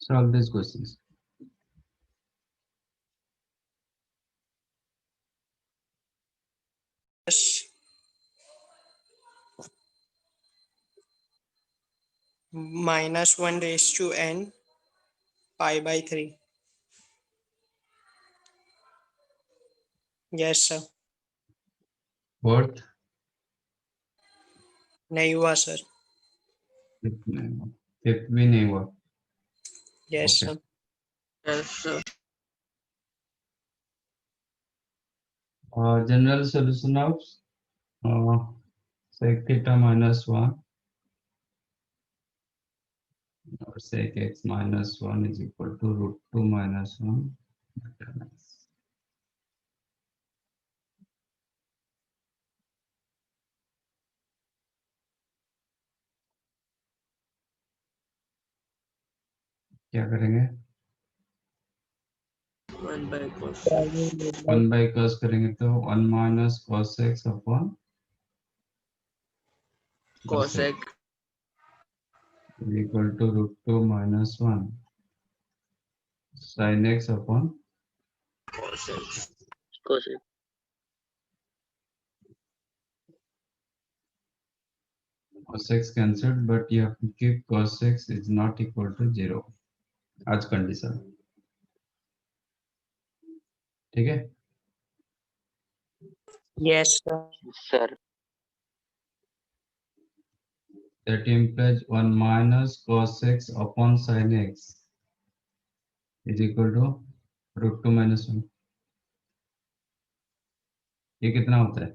Solve these questions. -1 raised to n pi/3. Yes sir. Fourth, नहीं हुआ sir. fifth भी नहीं हुआ. Yes Okay. sir. Yes, sir. General solution of sec theta -1 or sec x -1 is equal to √2 - 1. क्या करेंगे? 1 by cos. 1 by cos करेंगे तो 1 minus cos x upon Cos x. is equal to √2 - 1 sin x upon Cos x. Cos x. cos x cancelled, but you have to keep cos x is not equal to 0 आज condition. ठीक है? Yes sir. Sir. That implies 1 minus cos x upon sin x is equal to √2 - 1. ये कितना होता है?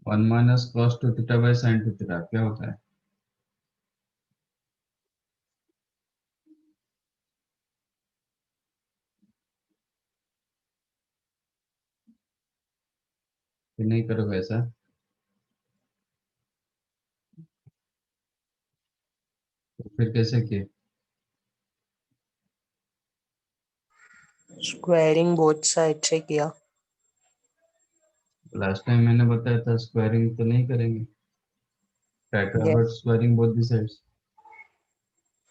One minus cos 2 theta by sin 2 theta क्या होता है? कि नहीं करोगे ऐसा? तो फिर कैसे किए? Squaring both sides से किया. लास्ट टाइम मैंने बताया था स्क्वायरिंग तो नहीं करेंगे. Try to avoid squaring both the sides.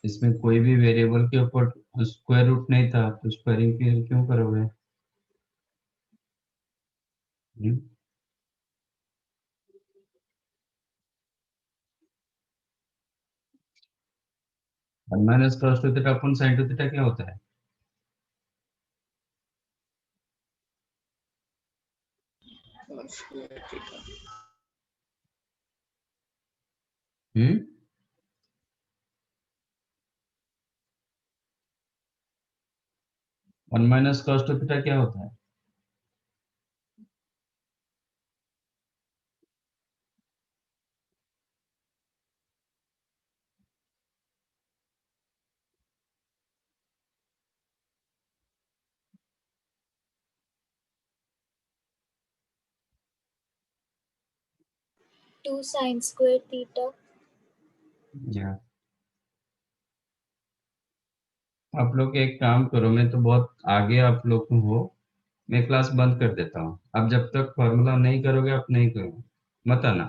इसमें कोई भी वेरिएबल के ऊपर स्क्वायर रूट नहीं था तो स्क्वायरिंग क्यों करोगे? वन माइनस cos 2 थीटा अपन sin 2 थीटा क्या होता है? Cos square theta. One minus cos 2 theta क्या होता है? Two sin square theta. या आप लोग एक काम करो, मैं तो बहुत आगे आप लोग हो, मैं क्लास बंद कर देता हूँ. आप जब तक फॉर्मूला नहीं करोगे आप नहीं करो, मत आना.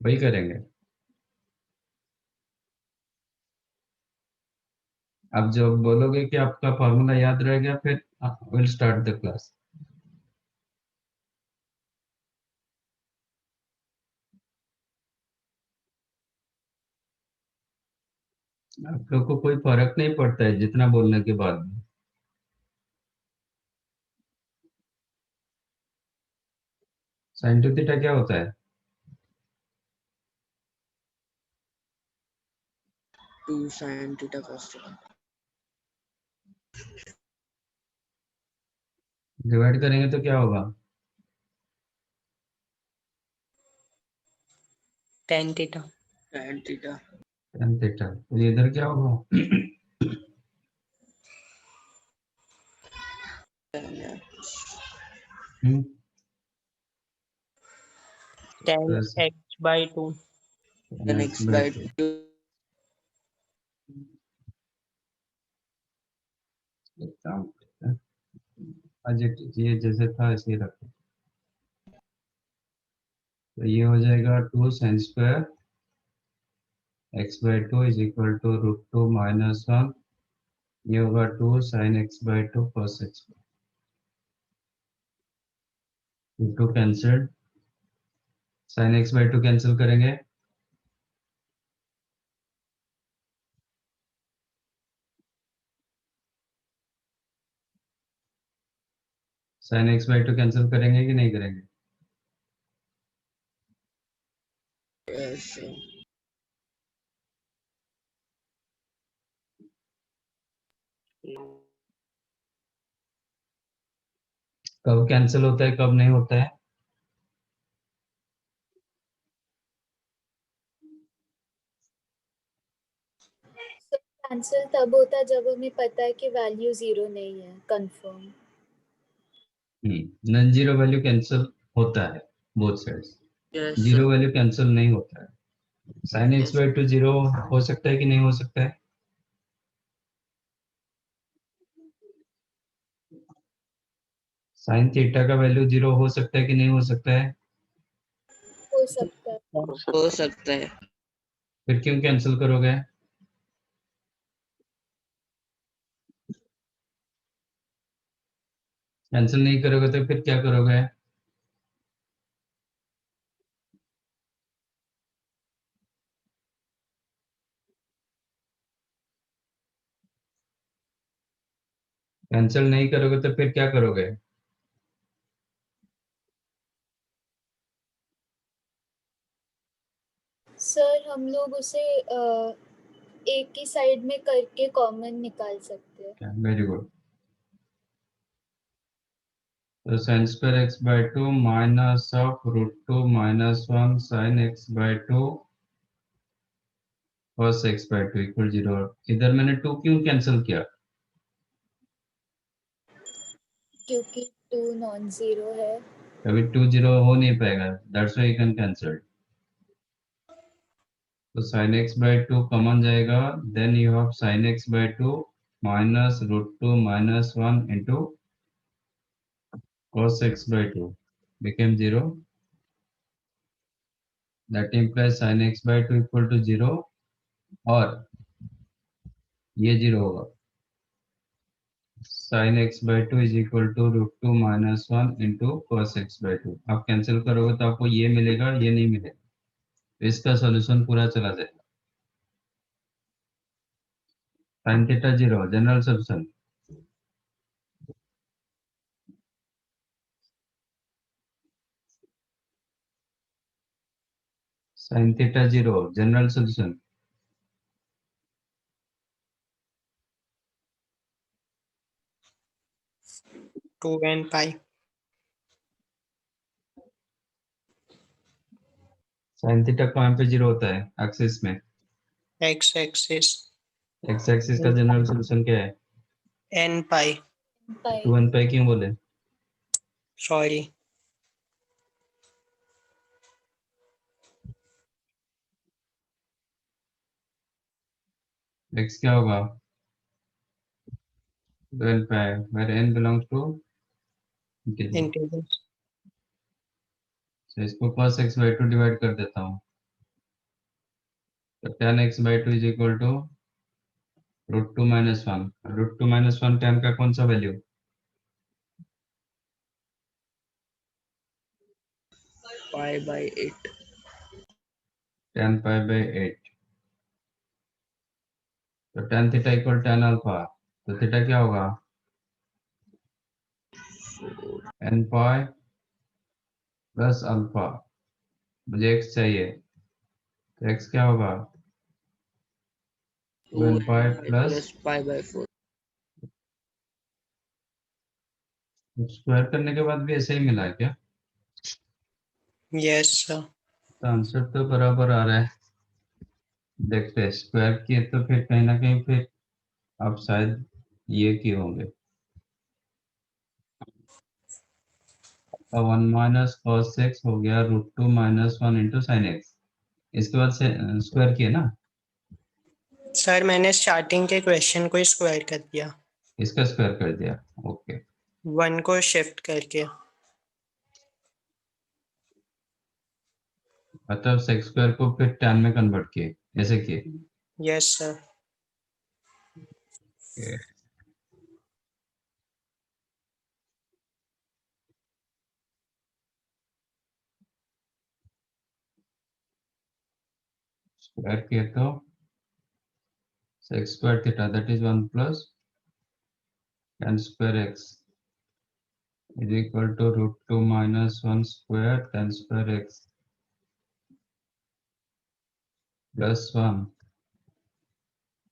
वही करेंगे. आप जब बोलोगे कि आपका फॉर्मूला याद रह गया फिर विल स्टार्ट द क्लास. आप लोग को कोई फर्क नहीं पड़ता है जितना बोलने के बाद भी. sin 2 थीटा क्या होता है? 2 sin theta cos theta. Divide करेंगे तो क्या होगा? tan theta. Tan theta. tan theta. तो इधर क्या होगा? Tan x. Tan x/2. Tan x by 2. काम करते हैं। एडजेक्टिव ये जैसे था ऐसे ही रखो। तो ये हो जाएगा 2 sin square x/2 is equal to √2 minus 1। ये होगा 2 sin x/2 cos x। 2 cancel, sin x/2 cancel करेंगे, sin x/2 कैंसिल करेंगे कि नहीं करेंगे? Yes, sir. कब कैंसिल होता है कब नहीं होता है? कैंसिल तब होता है जब हमें पता है कि वैल्यू 0 नहीं है, confirm. Non zero value cancel होता है both sides, Yes, sir. Zero value cancel नहीं होता है। sin Yes. x/2 0 हो सकता है कि नहीं हो सकता है? sin थीटा का वैल्यू 0 हो सकता है कि नहीं हो सकता है? हो सकता है। हो सकता है। फिर क्यों कैंसिल करोगे? कैंसिल नहीं करोगे तो फिर क्या करोगे? कैंसिल नहीं करोगे तो फिर क्या करोगे? सर हम लोग उसे एक ही साइड में करके कॉमन निकाल सकते हैं। Very good. तो sin square x/2 minus of √2 minus 1 sin x/2 cos x/2 equal 0। इधर मैंने 2 क्यों कैंसिल किया? क्योंकि 2 नॉन जीरो है। कभी 2 0 हो नहीं पाएगा, that's why you can cancel. तो sin x/2 कॉमन जाएगा, then you have sin x/2 minus √2 minus 1 into cos x/2 became 0, that implies sin x/2 equal to 0 और ये 0 होगा। sin x/2 is equal to √2 minus 1 into cos x/2। आप cancel करोगे तो आपको ये मिलेगा, ये नहीं मिलेगा, तो इसका सॉल्यूशन पूरा चला जाएगा। sin theta 0 general solution. sin theta 0 general solution. 2 and pi. sin theta कहाँ पे 0 होता है? एक्सिस में। X axis. x एक्सिस का जनरल सॉल्यूशन क्या है? N pi. 2 n पाई क्यों बोले? Sorry. x क्या होगा? 2 n pi, where n belongs to integer। Integers. तो इसको cos x/2 डिवाइड कर देता हूँ, तो tan x/2 is equal to √2 minus 1। √2 minus 1 tan का कौन सा value? Pi by 8. tan pi by 8। तो tan theta equal tan alpha, तो थीटा क्या होगा? n pi plus alpha. मुझे x चाहिए, तो x क्या होगा? 2n pi plus Plus pi by 4. Square करने के बाद भी ऐसे ही मिला है क्या? Yes, sir. तो आंसर तो बराबर आ रहा है। देखते हैं, स्क्वायर किए तो फिर कहीं ना कहीं फिर आप शायद ये किए होंगे। 1 माइनस cos x हो गया √2 माइनस 1 इंटू साइन एक्स। इसके बाद से स्क्वायर किए ना? सर मैंने स्टार्टिंग के क्वेश्चन को ही स्क्वायर कर दिया। इसका स्क्वायर कर दिया, ओके। 1 को शिफ्ट करके। मतलब सेक्स स्क्वायर को फिर tan में कन्वर्ट किए, ऐसे किए। Yes sir. Okay. स्क्वायर किए तो sex square theta that is 1 plus tan square x is equal to √2 minus 1 square tan square x plus 1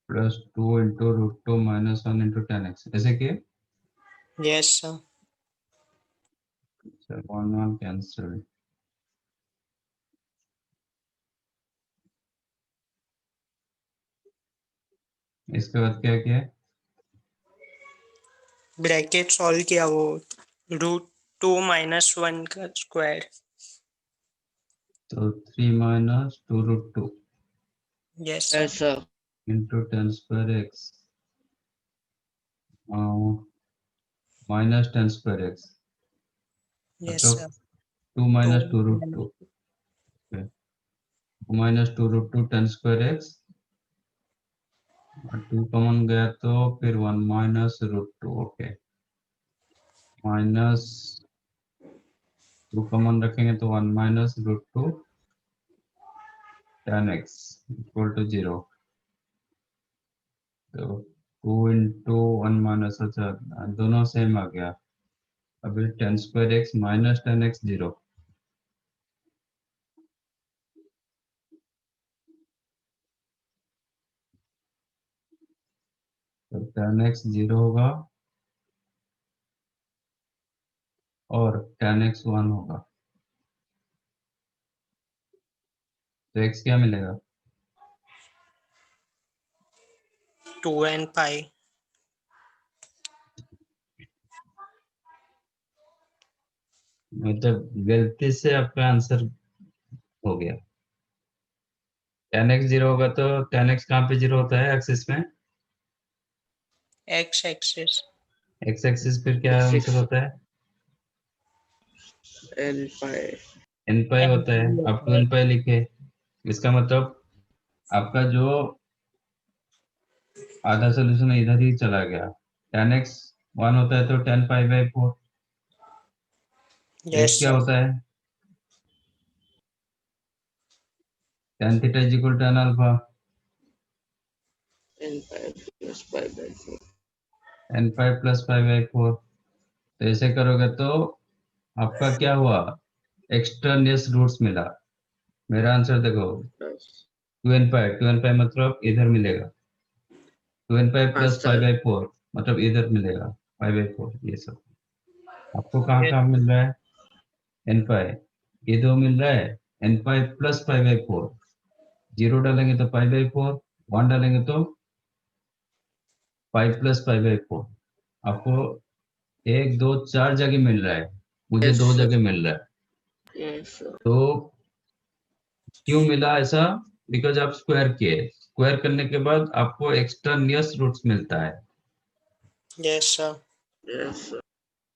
plus 2 into √2 minus 1 into tan x, ऐसे किए। Yes sir. So 1 1 cancel। इसके बाद क्या किया, bracket solve किया, वो √2 माइनस 1 का square. तो 3 minus 2 √2 yes Yes, sir. sir. into tan square x minus tan square x, yes मतलब sir. 2 minus 2 2 √2, okay. 2 minus 2 √2 tan square x, 2 common गया तो फिर 1 minus √2, ओके। माइनस 2 कॉमन रखेंगे तो 1 minus √2 tan x equal to 0। तो 2 into 1 minus, अच्छा दोनों same आ गया। अभी tan square x minus tan x 0, तो tan x 0 होगा और tan x 1 होगा, तो x क्या मिलेगा, 2n पाई। मतलब गलती से आपका आंसर हो गया। tan x 0 होगा तो tan x कहाँ पे 0 होता है एक्सिस में, एक्स एक्सिस। x एक्सिस फिर क्या 6 आंसर होता है, N pi. n पाई n होता है। आप 2 n पाई लिखे, इसका मतलब आपका जो आधा सोल्यूशन इधर ही चला गया। tan x 1 होता है तो tan pi by 4, yes x क्या सर। होता है, tan theta is equal tan alpha, N pi plus pi by 4. n pi plus pi by 4। तो ऐसे करोगे तो आपका क्या हुआ, एक्सट्रानियस रूट्स मिला। मेरा आंसर देखो, Plus. 2n पाई मतलब इधर मिलेगा, 2n पाई हाँ प्लस पाई सर. बाई 4 मतलब इधर मिलेगा पाई बाई 4। ये सब आपको कहाँ Yes, कहाँ मिल रहा है, n पाई ये दो मिल रहा है, n pi plus pi by 4, 0 डालेंगे तो पाई बाई 4, 1 डालेंगे तो पाई प्लस पाई बाई 4। आपको 1 2 4 जगह मिल रहा है, मुझे Yes, 2 sir. जगह मिल रहा है। Yes, sir. तो क्यों मिला ऐसा, बिकॉज आप स्क्वायर किए, स्क्वायर करने के बाद आपको एक्सट्रानियस रूट्स मिलता है। yes sir। Yes, sir.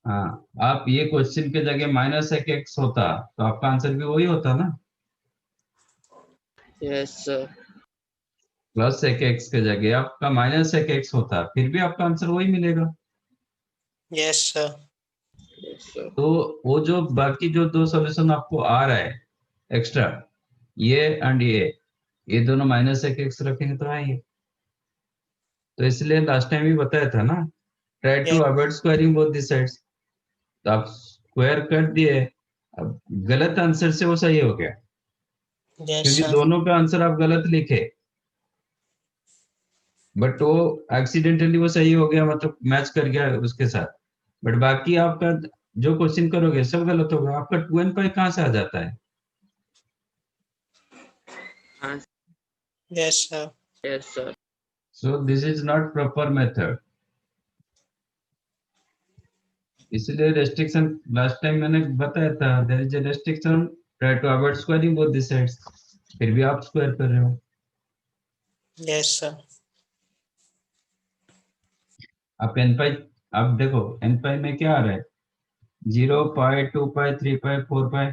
हाँ, आप ये क्वेश्चन के जगह माइनस एक एक्स होता तो आपका आंसर भी वही होता ना, Yes, sir. प्लस एक एक्स के जगह आपका माइनस एक एक्स होता फिर भी आपका आंसर वही मिलेगा। yes sir। Yes, sir. तो वो जो बाकी जो दो सॉल्यूशन आपको आ रहा है एक्स्ट्रा, ये एंड ये दोनों माइनस एक एक्स रखेंगे तो आएंगे। तो इसलिए लास्ट टाइम भी बताया था ना, try to yes avoid squaring both the sides. तो आप स्क्वायर कर दिए, अब गलत आंसर से वो सही हो गया, yes क्योंकि sir। दोनों का आंसर आप गलत लिखे, बट वो एक्सीडेंटली वो सही हो गया, मतलब मैच कर गया उसके साथ। बट बाकी आपका जो क्वेश्चन करोगे सब गलत होगा। आपका 2n पाई कहाँ से आ जाता है, हाँ. yes sir। Yes, sir. So this is not proper method. इसलिए रेस्ट्रिक्शन लास्ट टाइम मैंने बताया था, there is a restriction, try to avoid squaring both the sides, फिर भी आप स्क्वायर कर रहे हो। yes sir। आप एन पाई, आप देखो एन पाई में क्या आ रहा है, 0 पाई 2 पाई 3 पाई 4 पाई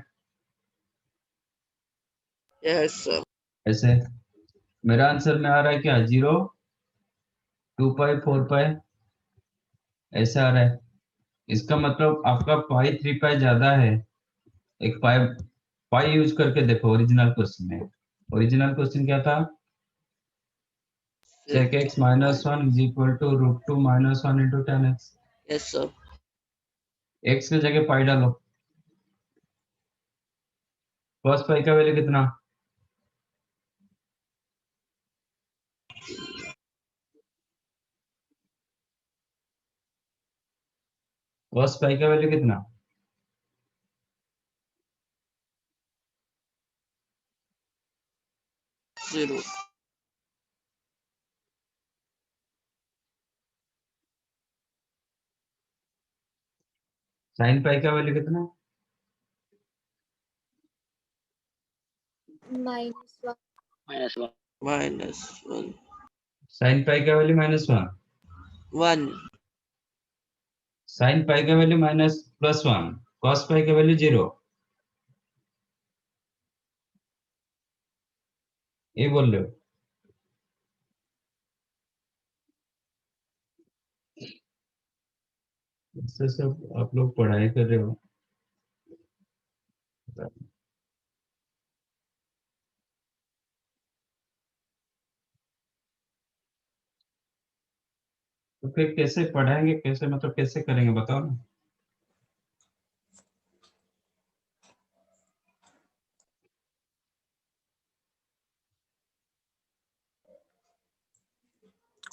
Yes, sir. ऐसे। मेरा आंसर में आ रहा है क्या, 0 2 पाई 4 पाई ऐसे आ रहा है। इसका मतलब आपका पाई 3 पाई ज्यादा है। एक पाई पाई यूज करके देखो ओरिजिनल क्वेश्चन में। ओरिजिनल क्वेश्चन क्या था, sec x minus 1 is equal to root 2 minus 1 into tan x। Yes, sir. x की जगह पाई डालो, cos पाई का वैल्यू कितना, cos पाई का वैल्यू कितना, Zero. sin पाई का वैल्यू कितना, -1। Minus one. sin पाई का वैल्यू -1, One. sin पाई का वैल्यू +1, cos पाई का वैल्यू 0, ये बोल रहे हो। इससे सब आप लोग पढ़ाई कर रहे हो। तो फिर कैसे पढ़ाएंगे, कैसे मतलब कैसे करेंगे बताओ ना।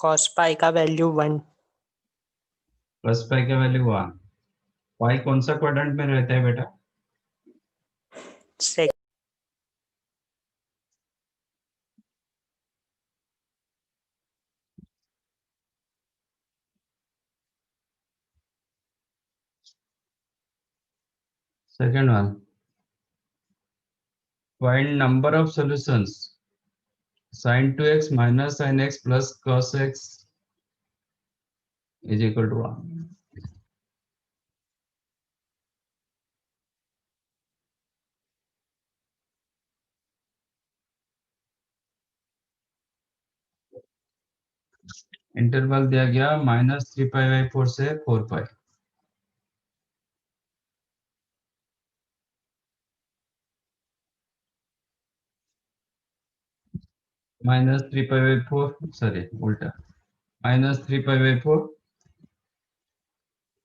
cos पाई का वैल्यू 1। cos पाई का वैल्यू 1, पाई कौन सा क्वाड्रेंट में रहता है बेटा, sec second one, find number of solutions sin 2x minus sin x plus cos x is equal to 1। Interval दिया गया -3 पाई/4 से 4 पाई। -3 पाई/4, सॉरी उल्टा, -3 पाई/4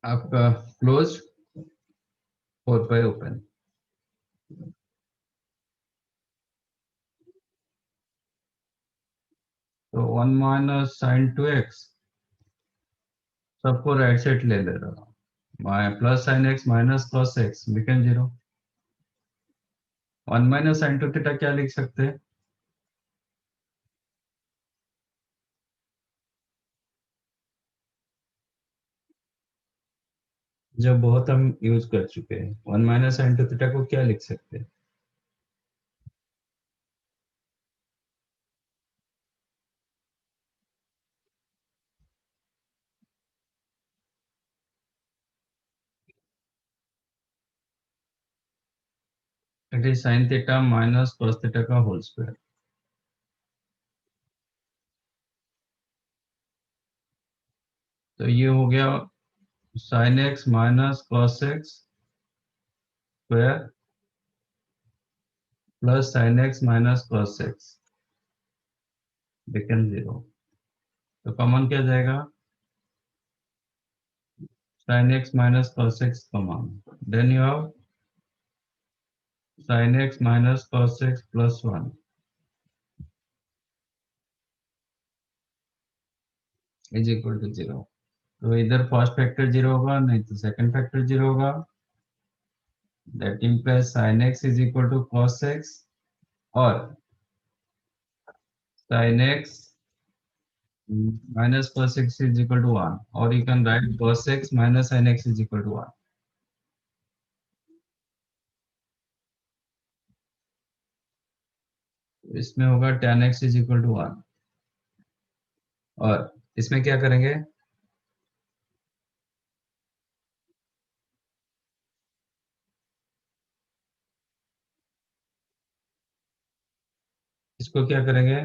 आपका क्लोज, 4 पाई ओपन। तो 1 माइनस साइन 2x, सबको राइट साइड ले ले रहा हूँ, plus sine x minus cos x become 0। 1 minus sine 2 theta क्या लिख सकते हैं, जो बहुत हम यूज कर चुके हैं। 1 माइनस साइन 2 थीटा को क्या लिख सकते हैं, it is sine theta minus cos theta का होल स्क्वायर। तो ये हो गया sine x minus cos x square plus sine x minus cos x become 0। तो कॉमन क्या जाएगा, sin x minus cos x common, then you have sin x minus cos x plus 1 is equal to 0। तो इधर first factor 0 होगा, नहीं तो second factor 0 होगा। That implies sin x is equal to cos x और sin x minus cos x is equal to 1, और you can write cos x minus sin x is equal to 1। इसमें होगा tan x is equal to 1, और इसमें क्या करेंगे, इसको क्या करेंगे?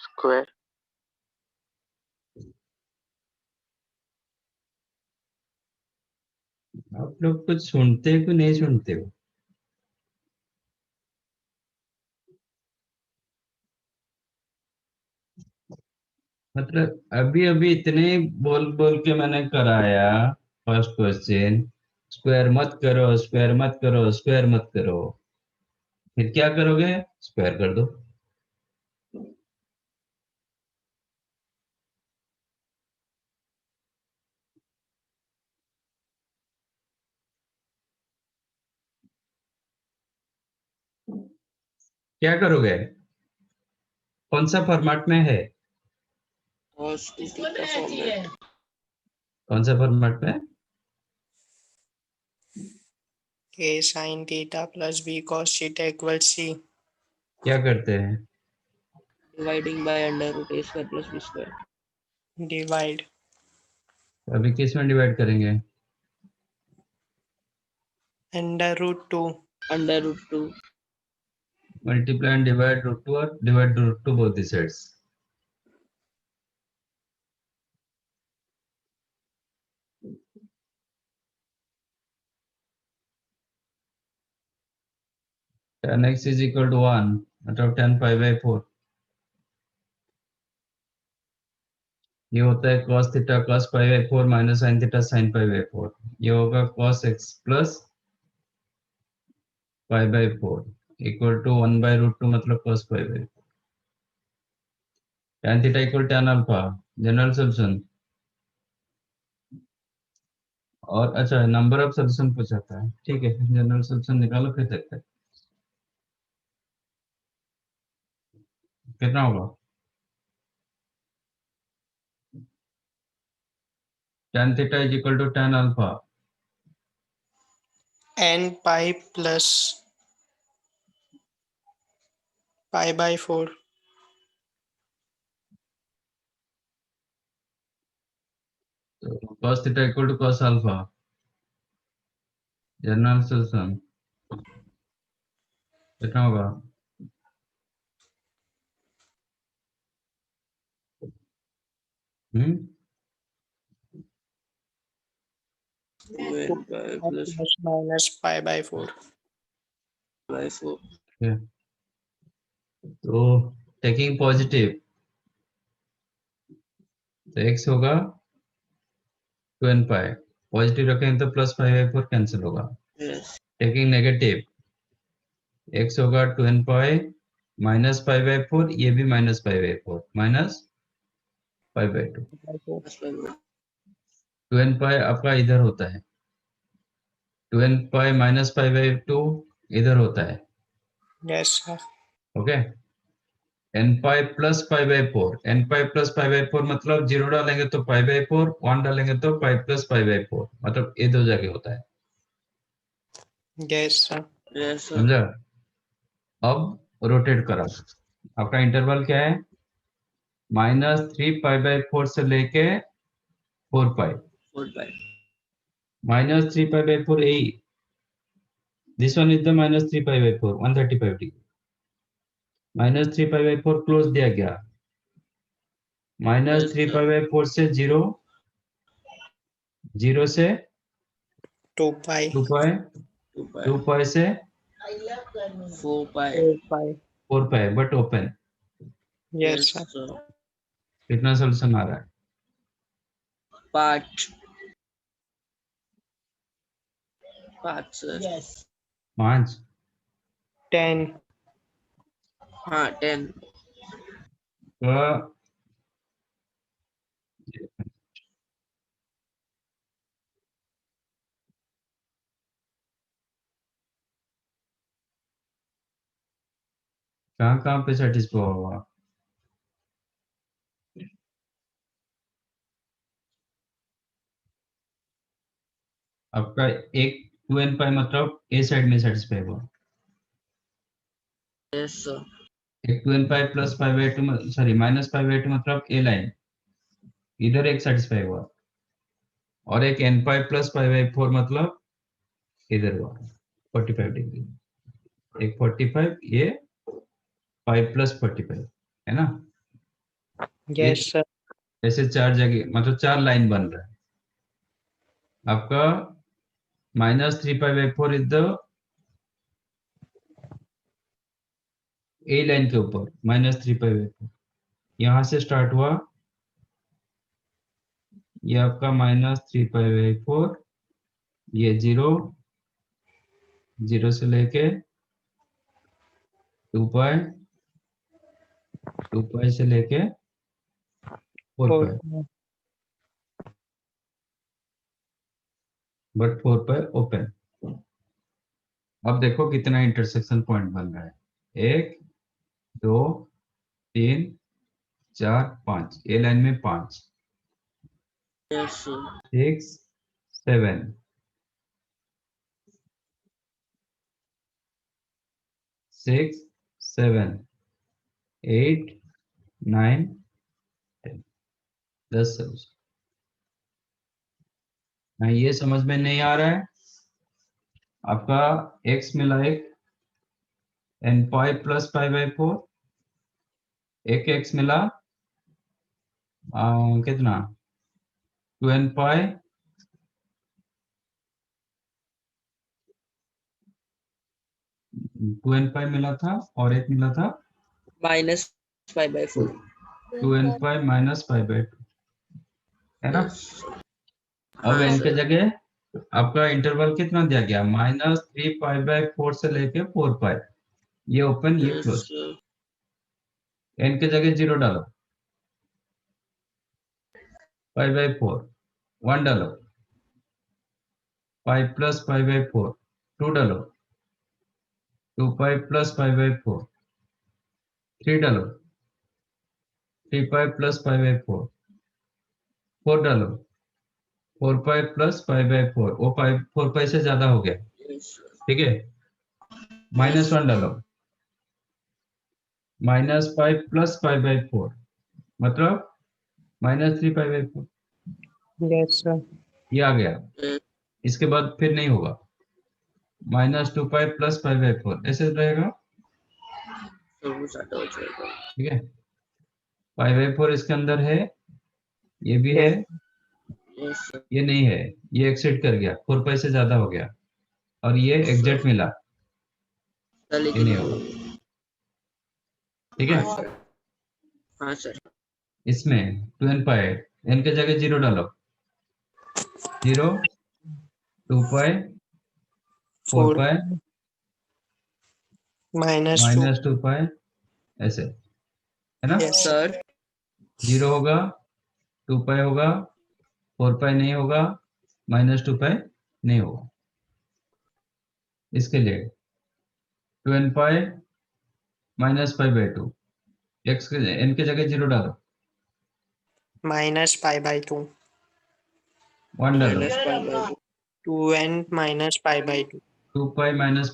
स्क्वायर। आप लोग कुछ सुनते हो कि नहीं सुनते हो? मतलब अभी अभी इतने बोल बोल के मैंने कराया फर्स्ट क्वेश्चन, स्क्वायर मत करो, स्क्वायर मत करो, स्क्वायर मत करो, फिर क्या करोगे? स्क्वायर कर दो। क्या करोगे? कौन सा फॉर्मेट में है? cos theta format. कौन सा फॉर्मेट में? a sin theta plus b cos theta equals c. क्या करते हैं? Dividing by under root A square plus B square. Divide अभी किस में डिवाइड करेंगे? under root 2. Under root 2। Multiply and divide root 2 और divide root 2 both the sides. tan x is equal to 1 मतलब tan pi by 4। ये होता है cos theta cos pi by 4 minus sin theta sin pi by 4। ये होगा cos x plus pi by 4 equal to 1 by root 2 मतलब cos pi by 4। tan theta equal tan alpha, general solution. और अच्छा number of solution पूछा था, ठीक है general solution निकालो फिर देखते हैं कितना होगा। tan theta is equal to tan alpha, n pi plus pi by 4. तो cos theta equal to cos alpha, general solution कितना होगा? Hmm 2n pi plus Plus minus pi by 4. By 4। okay. तो टेकिंग पॉजिटिव तो x होगा 2n pi, positive रखेंगे तो plus 5/4 cancel होगा। Yes. Taking negative x होगा 2n पाई माइनस 5/4, ये भी minus 5/4 minus 5/2। By 4. Plus 5/2। 2n पाई आपका इधर होता है, 2n पाई माइनस 5/2 इधर होता है, Yes, sir. Okay. n pi plus 5/4, n pi plus 5/4 मतलब 0 डालेंगे तो 5/4, 1 डालेंगे तो 5 प्लस 5/4 मतलब ये दो जगह होता है, Yes, sir. Yes sir. समझा? अब रोटेट करा, आपका इंटरवल क्या है? -3 पाई/4 से लेके 4 पाई, 4 पाई। -3 पाई/4 ए, दिस वन इज द -3 पाई/4 135 डिग्री, -3 पाई/4 क्लोज दिया गया, यस -3 सर। पाई/4 से 0, 0 से 2 pi. 2 पाई, 2 पाई 2 पाई से 4 pi. 4 pi. 4 pi but open. Yes, yes sir. Sir. कितना सोल्यूशन आ रहा है? 5 5 सर। 5। 10. हाँ 10। तो कहाँ कहाँ पे सेटिस्फाई होगा? आपका एक 2n पाई मतलब ए साइड में सेटिस्फाई होगा, यस सर। एक 2n पाई प्लस 5/2 सॉरी -5/2 मतलब ए लाइन, इधर एक सेटिस्फाई हुआ, और एक n pi plus pi by 4 मतलब इधर हुआ 45 डिग्री, एक 45, ये 5 प्लस 45 है ना। ये यस सर। ऐसे चार जगह मतलब चार लाइन बन रहा है आपका। -3 pi by 4 is the A line के ऊपर, -3 पाई बाई 4 यहाँ से स्टार्ट हुआ, ये आपका -3 पाई बाई 4, ये 0, 0 से लेके 2 पाई, 2 पाई से लेके 4 पाई, बट 4 पाई ओपन। अब देखो कितना इंटरसेक्शन पॉइंट बन रहा है, 1 2 3 4 5, ए लाइन में 5, Yes, sir. 6 7, 6 7 8 9 10, 10 सर। ये समझ में नहीं आ रहा है आपका, x मिला एक n pi plus pi by 4, एक x मिला कितना 2n पाई, 2n पाई मिला था, और एक मिला था -5/4. 2n pi minus pi by 2, है ना। Yes. अब हाँ n के सर. जगह आपका इंटरवल कितना दिया गया, -3 पाई बाई 4 से लेके 4 पाई, ये ओपन ये Yes, क्लोज। sir. n के जगह 0 डालो, पाई बाई 4 1 डालो, पाई प्लस पाई बाई 4 2 डालो, 2 पाई प्लस पाई बाई 4 3 डालो, 3 पाई प्लस पाई बाई 4 4 डालो, 4 पाई प्लस पाई बाई 4, वो पाई 4 पाई से ज्यादा हो गया, Yes, sir. ठीक है। -1 डालो, -पाई प्लस पाई बाई 4 मतलब -3 पाई बाई 4, यस सर। ये आ गया। Yes, इसके बाद फिर नहीं होगा, -2 पाई प्लस पाई बाई 4 ऐसे रहेगा, sir, वो ज़्यादा हो जाएगा. ठीक है। पाई बाई 4 इसके अंदर है, ये भी है, Yes, sir. ये नहीं है, ये एक्सेप्ट कर गया, 4 पाई से ज्यादा हो गया, और ये एग्जैक्ट मिला, सर ये लेकिन नहीं होगा, ठीक है। हाँ सर. हाँ सर. इसमें 2n पाई, n के जगह 0 डालो, 0 2 पाई 4 4 पाई -2. -2 पाई ऐसे, है ना। यस सर 0 होगा, 2 पाई होगा, 4 पाई नहीं होगा, -2 पाई नहीं होगा। इसके लिए 2n पाई -पाई/2, x के n के जगह 0 डालो, -π/2. 1 डालो, -π/2. 2n -π/2. 2 पाई -पाई/2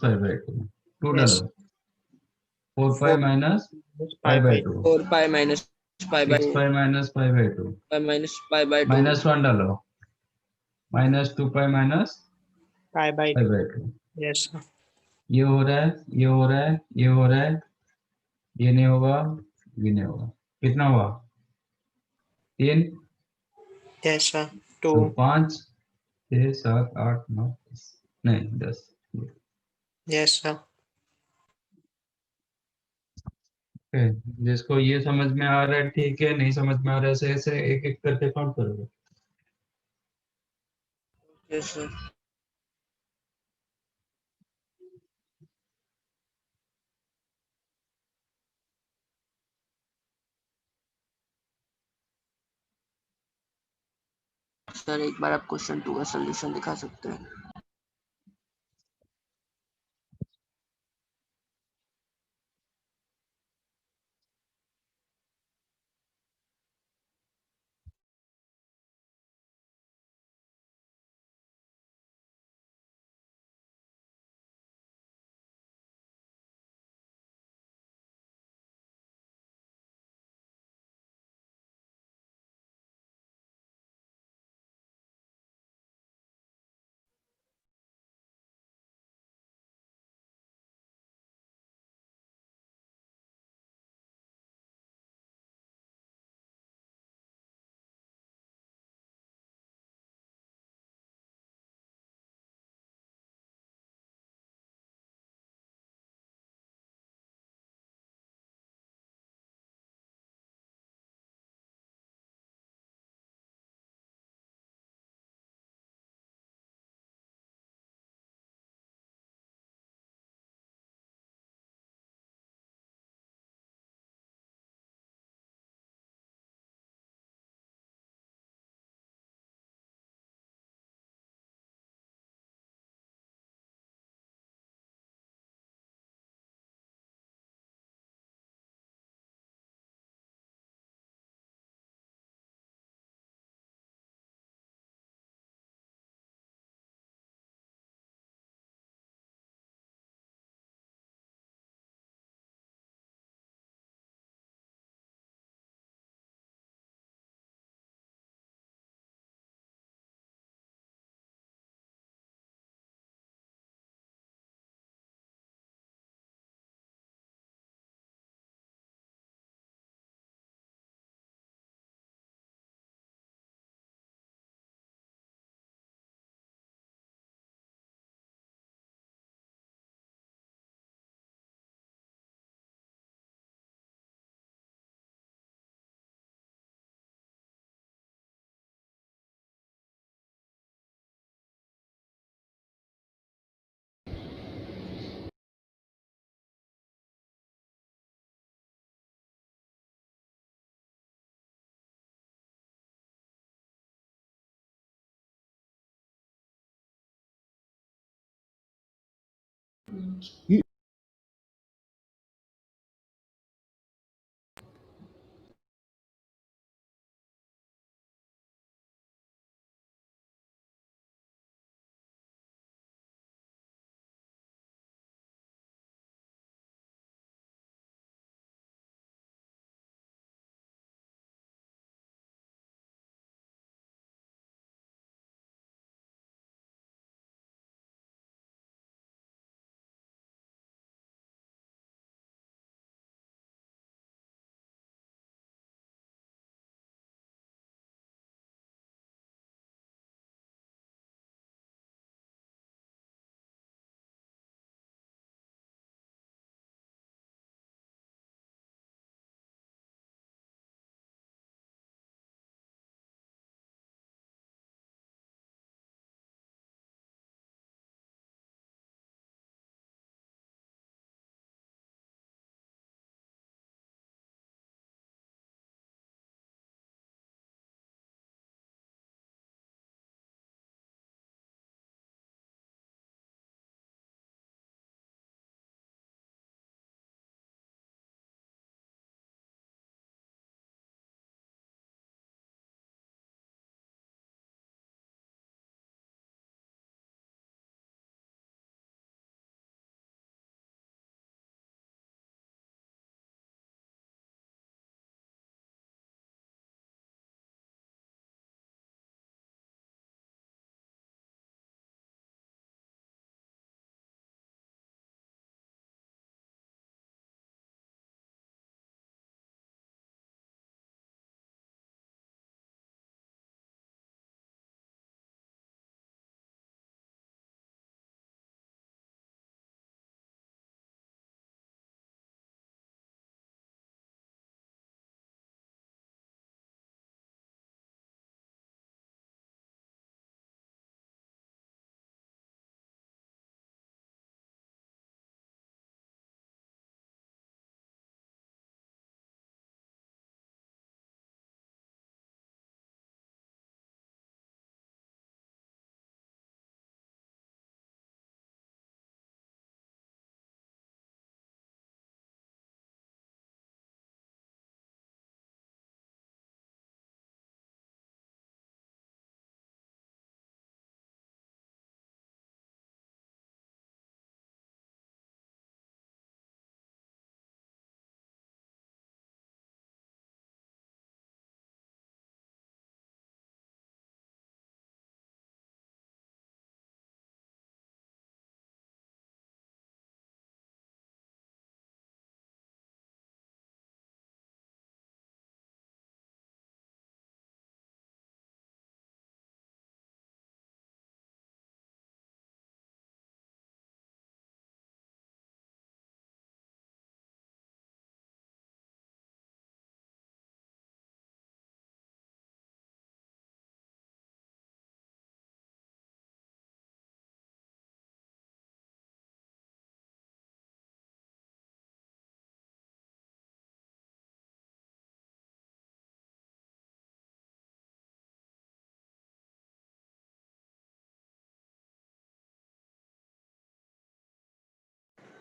2 यस. डालो, 4 pi 4 पाई/2, 4 pi minus pi by 6 2. Pi -पाई/2, Pi minus pi by 2. -1 डालो, -2 पाई π/2. पाई/2, यस सर. ये हो रहा है, ये हो रहा है, ये हो रहा है, ये नहीं होगा, ये नहीं होगा, कितना हुआ 3, यस सर. 2. तो 5 6 7 8 9 10, नहीं 10। Yes sir. जिसको ये समझ में आ रहा है ठीक है, नहीं समझ में आ रहा है ऐसे ऐसे एक एक करके काउंट करोगे। Yes, sir. सर एक बार आप क्वेश्चन 2 का सॉल्यूशन दिखा सकते हैं?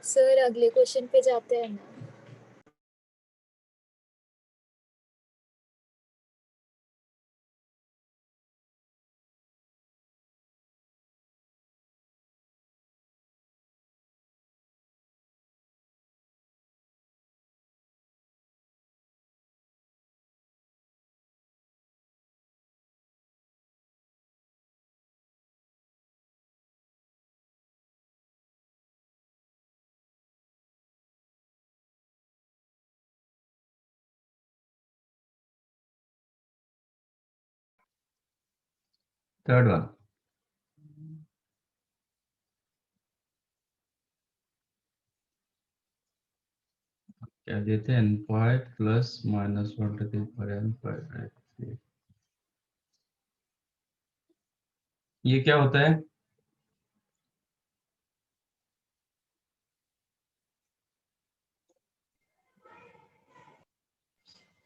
सर अगले क्वेश्चन पे जाते हैं ना। थर्ड वन, क्या देते हैं, n5 plus minus 1 to the power n5। ये क्या होता है?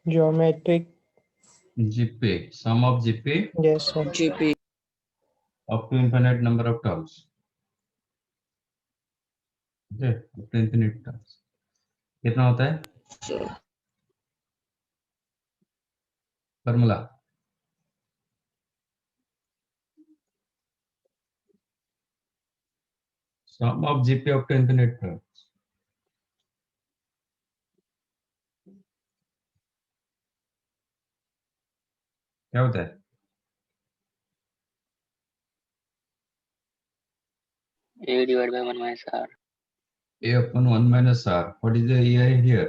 Geometric. GP, sum of GP Yes, sir. GP. up to infinite number of terms। Okay, up to infinite terms कितना होता है sir formula? Sum of GP up to infinite terms. क्या होता है? A divided by 1 minus R. A upon 1 minus r. What is the A here?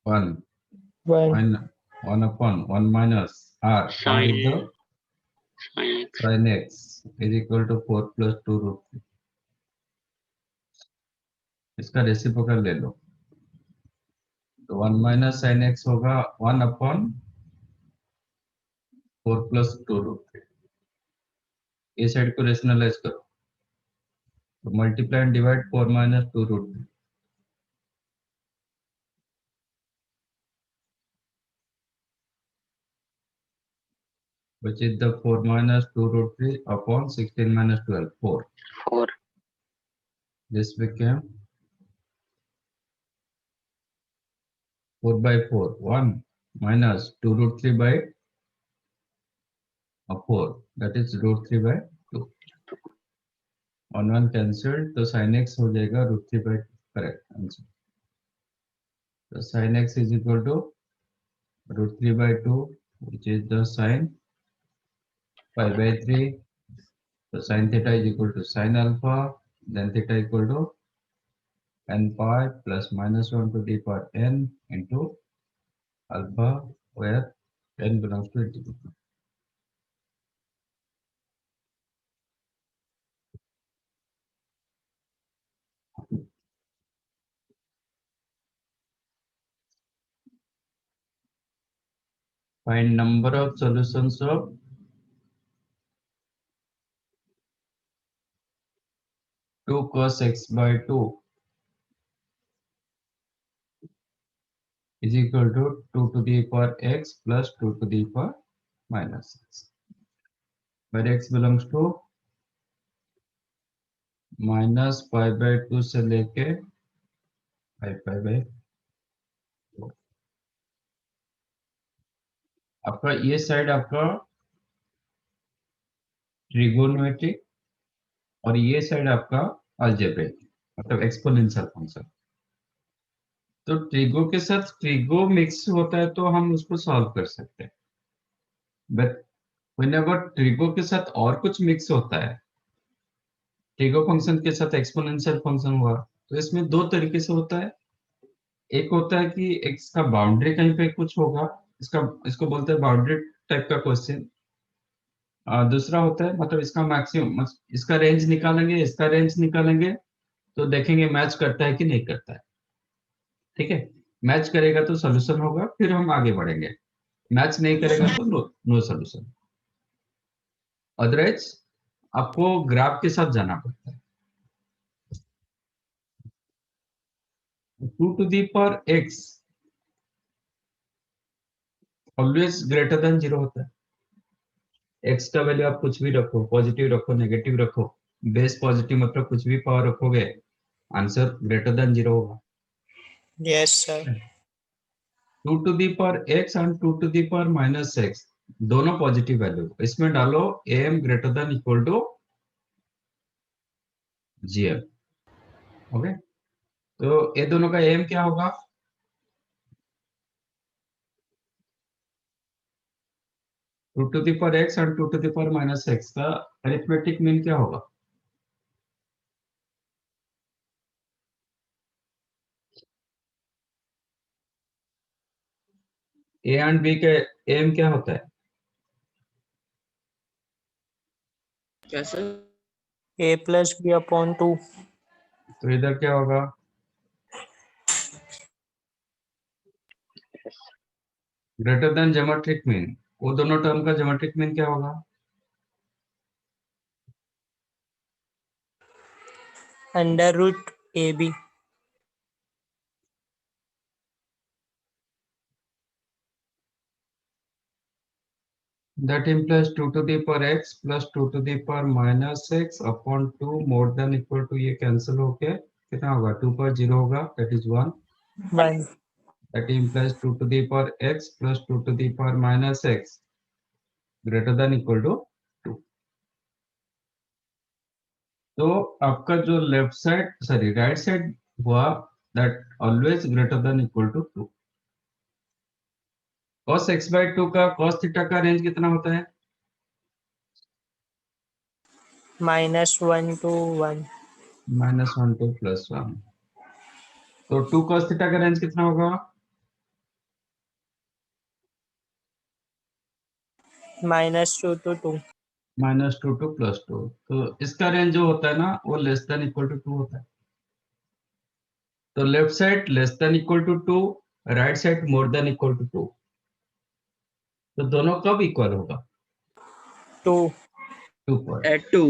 1. 1. 1 upon 1 minus r. R is the Sin x. sin x is equal to 4 plus 2 root 3. इसका reciprocal ले लो तो 1 minus sine x होगा 1 upon 4 plus 2 root 3। ये side को rationalize करो तो multiply and divide 4 minus 2 root 3। which is the 4 minus 2 root 3 upon 16 minus 12, 4. 4. This became 4 by 4, 1 minus 2 root 3 by 4, that is root 3 by 2. On 1 cancelled, तो sin x हो जाएगा root 3 by 2, correct answer. So sin x is equal to root 3 by 2, which is the sin pi by 3. So sin theta is equal to sin alpha, then theta equal to n pi plus minus 1 to the power n into alpha, where n belongs to integer. Find number of solutions of two cos x by 2 is equal to 2 to the power x plus 2 to the power minus x, where x belongs to minus pi by 2 से लेके pi by 2। आपका ये side आपका trigonometric और ये side आपका algebraic, मतलब exponential function. तो ट्रिगो के साथ ट्रिगो मिक्स होता है तो हम उसको सॉल्व कर सकते हैं, बट व्हेनेवर ट्रिगो के साथ और कुछ मिक्स होता है, ट्रिगो फंक्शन के साथ एक्सपोनेंशियल फंक्शन हुआ, तो इसमें दो तरीके से होता है। एक होता है कि एक्स का बाउंड्री कहीं पे कुछ होगा, इसको बोलते हैं बाउंड्री टाइप का क्वेश्चन। दूसरा होता है मतलब इसका मैक्सिमम, इसका रेंज निकालेंगे, इसका रेंज निकालेंगे तो देखेंगे मैच करता है कि नहीं करता है। ठीक है, मैच करेगा तो सोल्यूशन होगा, फिर हम आगे बढ़ेंगे। मैच नहीं करेगा तो नो सोल्यूशन। अदरवाइज आपको ग्राफ के साथ जाना पड़ता है। 2 to the power x always greater then 0 होता है। x का वैल्यू आप कुछ भी रखो, पॉजिटिव रखो, नेगेटिव रखो, बेस पॉजिटिव मतलब कुछ भी पावर रखोगे, आंसर ग्रेटर देन 0 होगा। Yes, sir. 2 to the power x and 2 to the power minus x दोनों पॉजिटिव वैल्यू, इसमें डालो am greater than equal to gm। ओके, तो ये दोनों का am क्या होगा? Two to the power x और 2 to the power minus x का अरिथमेटिक मीन क्या होगा? a एंड b के am क्या होता है? क्या sir? A plus B upon 2. तो इधर क्या होगा? ग्रेटर देन ज्योमेट्रिक मीन, वो दोनों टर्म का ज्योमेट्रिक मीन क्या होगा? Under root AB. That implies 2 to the power x plus 2 to the power minus x upon 2 more than equal to ये cancel होके कितना होगा 2 पर 0 होगा that is 1. 1. That implies 2 to the power x plus 2 to the power minus x greater than equal to 2. तो आपका जो left side sorry right side हुआ that always greater than equal to 2. cos x by 2 का cos theta का range कितना होता है? -1 to 1. -1 to +1. तो 2 cos थीटा का रेंज कितना होगा? -2 to 2. -2 to +2. तो इसका रेंज जो होता है ना वो लेस देन इक्वल टू 2 होता है. तो left side less than equal to 2, right side more than equal to 2. तो दोनों कब इक्वल होगा? 2. 2 पर. At 2.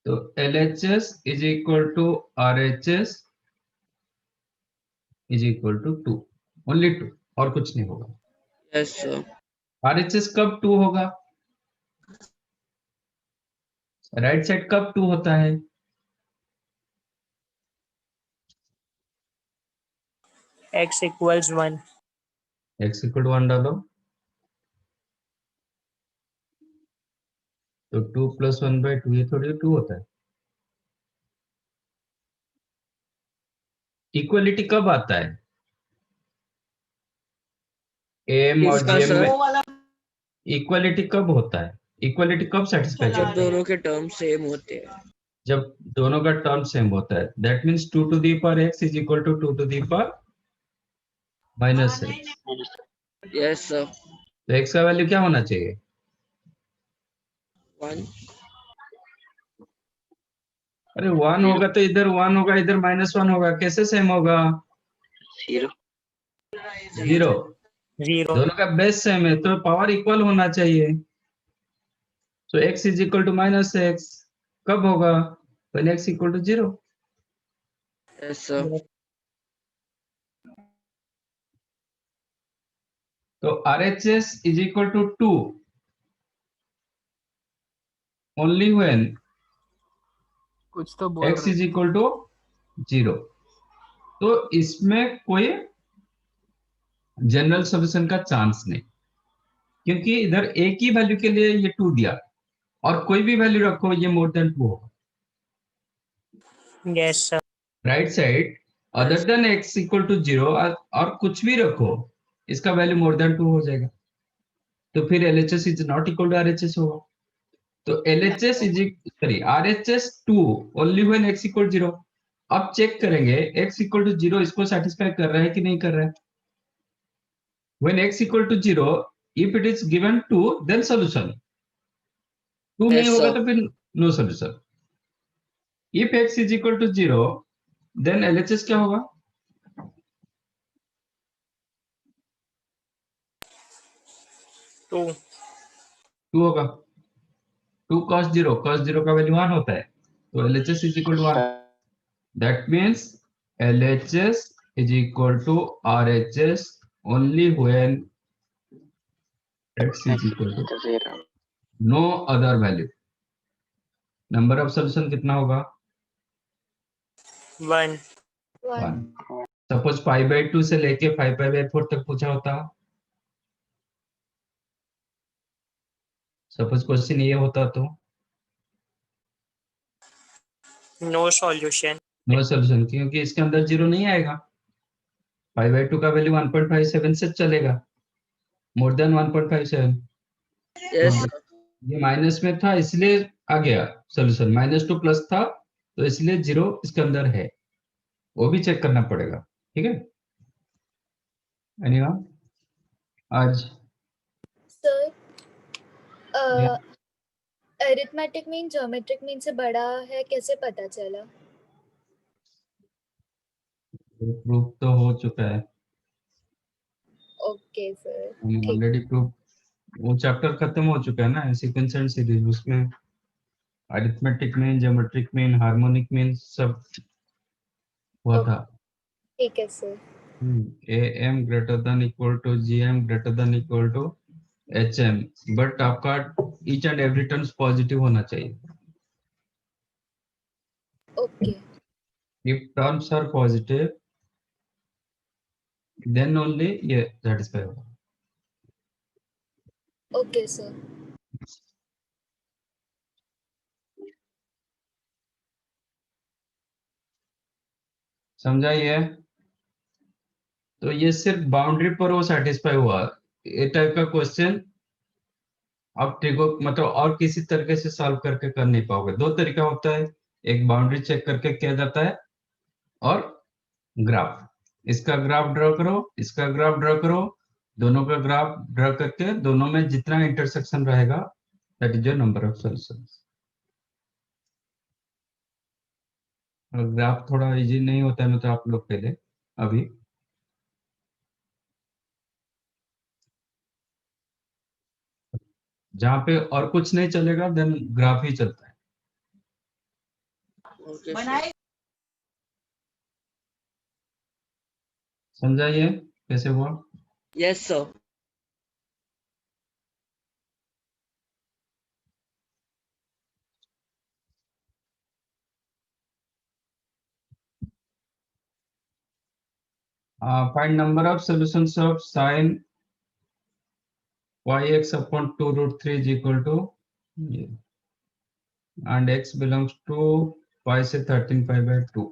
तो LHS is equal to RHS is equal to 2. Only 2 और कुछ नहीं होगा. Yes, sir. RHS कब 2 होगा? राइट साइड कब 2 होता है? X equals 1. x equal to 1 डालो तो 2 + 1/2 ये थोड़ी 2 होता है. इक्वलिटी कब आता है? एम और किसका जीएम सर? में इक्वलिटी कब होता है? इक्वलिटी कब सेटिस्फाई जब करता है? दोनों के टर्म सेम होते हैं. जब दोनों का टर्म सेम होता है. That means 2 to the power x is equal to 2 to the power minus x. Yes, sir. तो x का वैल्यू क्या होना चाहिए? 1. अरे 1 होगा तो इधर 1 होगा, इधर -1 होगा. कैसे सेम होगा? 0. 0. 0. दोनों का बेस सेम है तो पावर इक्वल होना चाहिए. So x is equal to -x कब होगा? when x equal to 0. Yes, sir. तो RHS is equal to 2 only when कुछ तो बोल x इज इक्वल टू 0. तो इसमें कोई जनरल सॉल्यूशन का चांस नहीं, क्योंकि इधर एक ही वैल्यू के लिए ये 2 दिया और कोई भी वैल्यू रखो ये मोर देन 2 होगा. Yes, sir. Right side other than x equal to 0 और कुछ भी रखो इसका वैल्यू मोर देन 2 हो जाएगा. तो फिर LHS is not equal to RHS होगा. तो LHS is sorry RHS 2 only when x इक्वल 0. अब चेक करेंगे x इक्वल टू 0 इसको सेटिस्फाई कर रहा है कि नहीं कर रहा है. when x equal to 0 if it is given 2 then solution. 2 नहीं Yes, होगा sir. तो फिर no solution. if x is equal to 0 then LHS क्या होगा? 2. 2 होगा. 2 cos 0 का वैल्यू 1 होता है तो LHS is equal to 1. that means LHS is equal to RHS only when x is equal to 0. no other value. Number of solution कितना होगा? 1. 1. Suppose 5/2 से लेके 5/4 तक पूछा होता. सपोज क्वेश्चन ये होता तो No solution. नो सॉल्यूशन, क्योंकि इसके अंदर 0 नहीं आएगा. 5/2 का वैल्यू 1.57 से चलेगा, मोर देन 1.57. Yes, sir. ये माइनस में था इसलिए आ गया सॉल्यूशन. -2 प्लस था तो इसलिए 0 इसके अंदर है, वो भी चेक करना पड़ेगा. ठीक है. एनीवन आज sir Yeah. Arithmetic mean geometric mean से बड़ा है कैसे पता चला? प्रूफ तो हो चुका है. Okay sir. हम ऑलरेडी प्रूफ वो चैप्टर खत्म हो चुका है ना सीक्वेंस एंड सीरीज. उसमें arithmetic mean, geometric mean, harmonic mean सब हुआ था. ठीक है sir. AM greater than equal to GM greater than equal to HM, but आपका each and every terms positive होना चाहिए. Okay If terms are positive, then only ये satisfy होगा. Okay sir. समझा ये? तो ये सिर्फ बाउंड्री पर वो सेटिस्फाई हुआ. ये टाइप का क्वेश्चन आप ट्रिगो मतलब और किसी तरीके से सॉल्व करके कर नहीं पाओगे. दो तरीका होता है, एक बाउंड्री चेक करके किया जाता है और ग्राफ. इसका ग्राफ ड्रॉ करो, इसका ग्राफ ड्रॉ करो, दोनों का ग्राफ ड्रॉ करके दोनों में जितना इंटरसेक्शन रहेगा that is your number of solutions. Graph थोड़ा इजी नहीं होता है मतलब आप लोग के लिए अभी. जहाँ पे और कुछ नहीं चलेगा देन ग्राफ ही चलता है. Okay sir. समझा ये कैसे हुआ? Yes sir. Find number of solutions of sin yx upon 2 root 3 is equal to ये, and x belongs to pi से 13 pi by 2.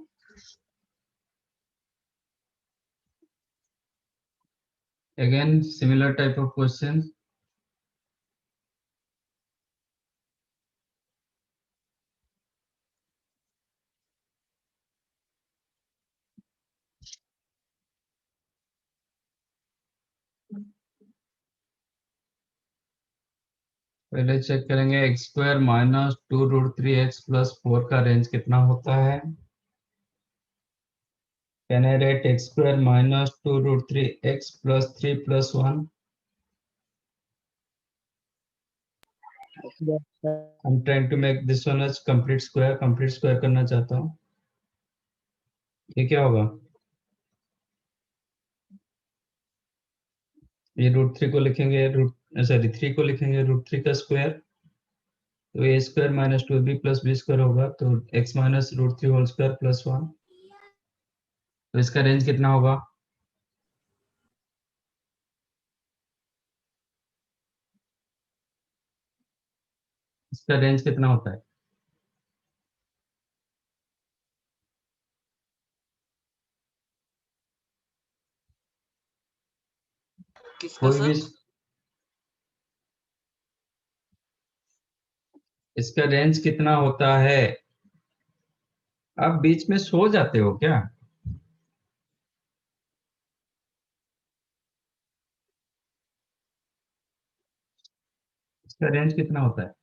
Again similar type of question. पहले चेक करेंगे x square minus 2 root 3 x plus 4 का range कितना होता है. Can I write x square minus 2 root 3 x plus 3 plus 1. Yes sir. I'm trying to make this one as complete square करना चाहता हूँ. ये क्या होगा? ये रूट 3 को लिखेंगे सॉरी 3 को लिखेंगे रूट 3 का स्क्वायर, तो a square minus 2b plus B square होगा, तो x minus root 3 whole square plus 1. तो इसका रेंज कितना होगा? इसका रेंज कितना होता है? किसका कोई भी सर? इसका रेंज कितना होता है? आप बीच में सो जाते हो क्या? इसका रेंज कितना होता है?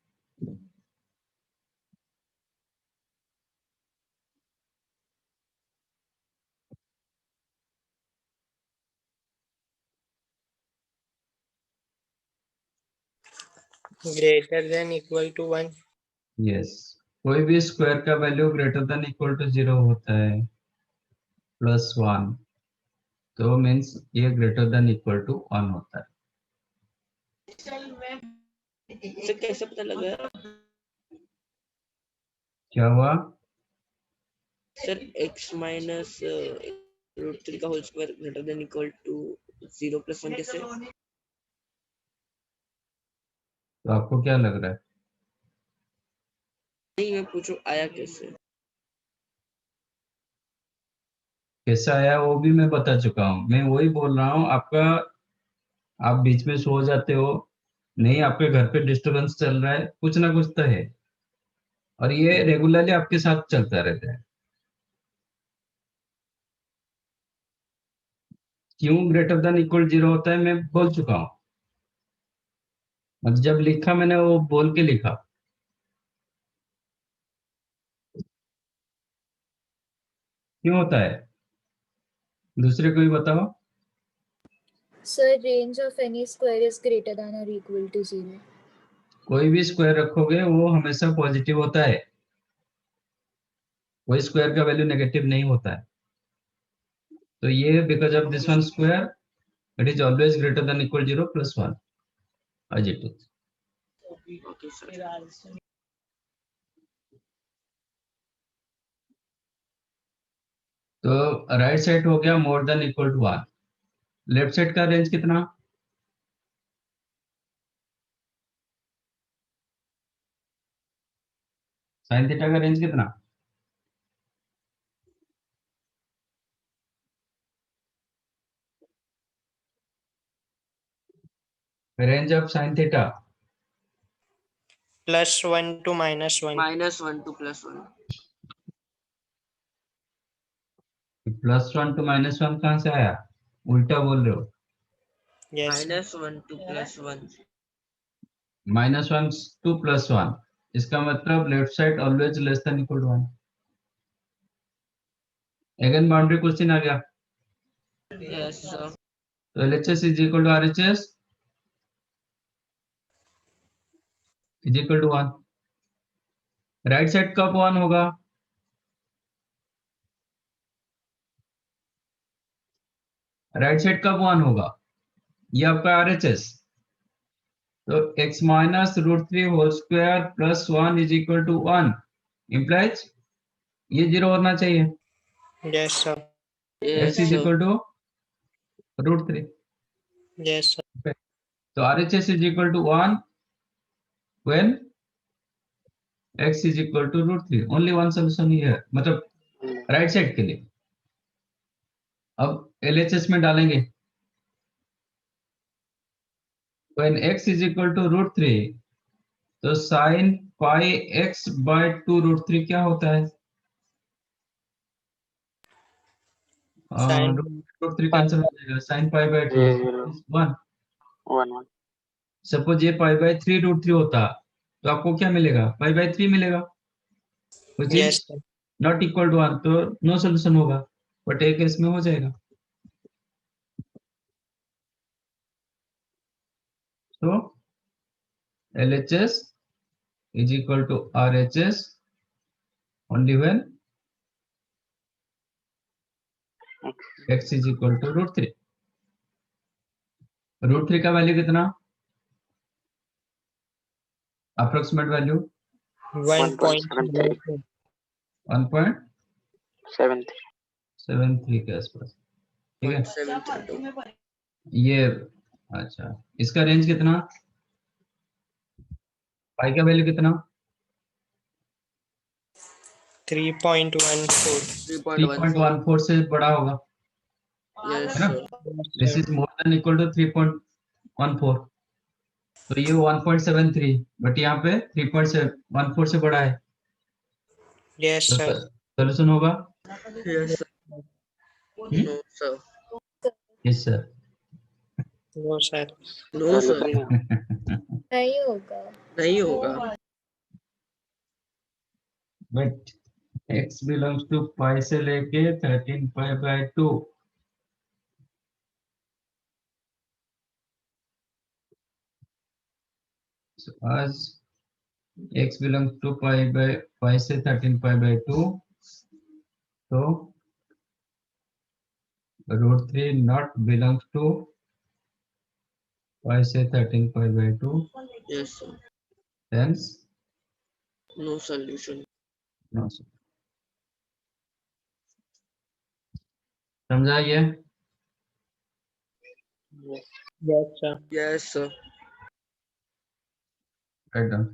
greater than equal to 1. Yes, कोई भी स्क्वायर का value greater than equal to 0 होता है प्लस 1, तो मीन्स ये ग्रेटर देन इक्वल टू 1 होता है. सर कैसे पता लगा? क्या हुआ? सर x माइनस रूट 3 का whole square greater than equal to 0 plus 1 कैसे? तो आपको क्या लग रहा है? नहीं मैं पूछूं आया कैसे? कैसा आया वो भी मैं बता चुका हूँ. मैं वही बोल रहा हूँ आपका, आप बीच में सो जाते हो, नहीं आपके घर पे डिस्टरबेंस चल रहा है, कुछ ना कुछ तो है, और ये रेगुलरली आपके साथ चलता रहता है. क्यों ग्रेटर देन इक्वल 0 होता है मैं बोल चुका हूँ. मतलब जब लिखा मैंने वो बोल के लिखा. क्यों होता है? दूसरे को भी बताओ. Sir range of N E square is greater than और इक्वल टू 0. कोई भी स्क्वायर रखोगे वो हमेशा पॉजिटिव होता है, कोई स्क्वायर का वैल्यू नेगेटिव नहीं होता है. तो ये because of this one square it is always greater than equal 0 plus 1. as it is. Okay, sir. तो राइट साइड हो गया more than equal to 1, left side का रेंज कितना? साइन थीटा का रेंज कितना? Range of sine theta +1 to -1. -1 to +1. +1 to -1 कहाँ से आया? उल्टा बोल रहे हो। Yes. -1 to +1. -1 to +1, इसका मतलब left side always less than equal to 1। Again boundary question आ गया। Yes, sir. तो LHS is equal to RHS is equal to 1। Right side कब 1 होगा? राइट साइड कब 1 होगा? ये आपका RHS। तो x माइनस √3 whole square plus 1 is equal to 1 implies ये 0 होना चाहिए। Yes, sir. Yes, x is sir. Equal to √3। Yes, sir. तो RHS is equal to 1 when x is equal to √3। Only one solution ही है, मतलब right side के लिए। अब LHS में डालेंगे when x is equal to √3 तो sin pi x by 2 √3 क्या होता है? Sin √3 pi कैंसिल हो जाएगा, sin pi by 2 0 1। 1 1 सपोज ये pi by 3 √3 होता तो आपको क्या मिलेगा? pi by 3 मिलेगा, which is Yes, sir. not equal to 1, तो नो सोल्यूशन होगा, बट एक केस में हो जाएगा। तो LHS is equal to RHS only when x is equal to √3। √3 का वैल्यू कितना? Approximate value 1.73. 1.73 के आसपास, ठीक है। 0.732. ये अच्छा, इसका रेंज कितना? पाई का वैल्यू कितना? 3.14. 3.14. 3.14 से बड़ा होगा, Yes, है ना? sir. This is more than equal to 3.14, तो ये 1.73, बट यहाँ पे 3.14 से बड़ा है, Yes, तो sir. सोल्यूशन होगा। Yes, sir. No, sir. Yes sir. No, sir. No, sir. नहीं होगा। नहीं होगा। But x belongs to pi से लेके 13 pi by 2, so as x belongs to pi से 13 पाई बाय 2, तो √3 not belongs to पाई से 13 pi by 2, Yes, sir. hence No solution. no। समझा ये? Yes, sir. Yes, sir. Write down.